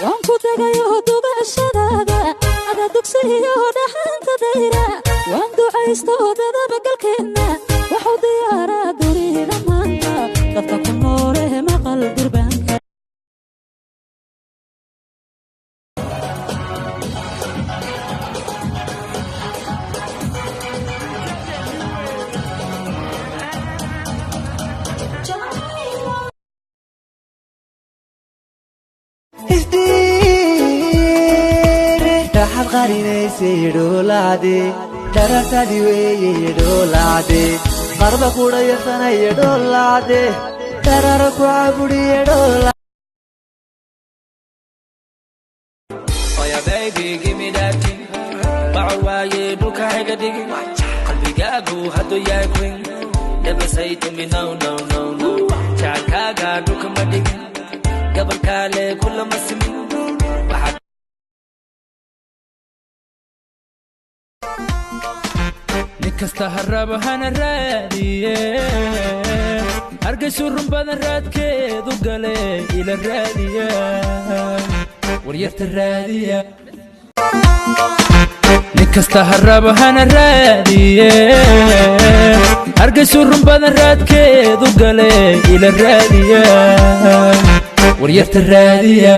وانكو تغيو دوغا الشدادة أدا دوكسيو دحانت دايرة واندو عيستو دادا بقل كينا وحو ديارة دوري دمانتا دفتا كنوره مقل دربانتا قريني سيدو لادي درسا دي ويدو لادي غربا كودا يسانا يدو لادي دراركو عبودي يدو لادي Oh yeah baby give me that thing Ba'wa yedu kahiga digi Qalbi gagu hadu ya queen Never say to me no no no no Chakaga duka madigi Gabal kale kulla masimi Nikasta harraba hana raadiye Hargaysu run badan raadkeedu gale ila raadiya waryarta raadiya Nikasta harraba hana raadiye Hargaysu run badan raadkeedu gale ila raadiya waryarta raadiya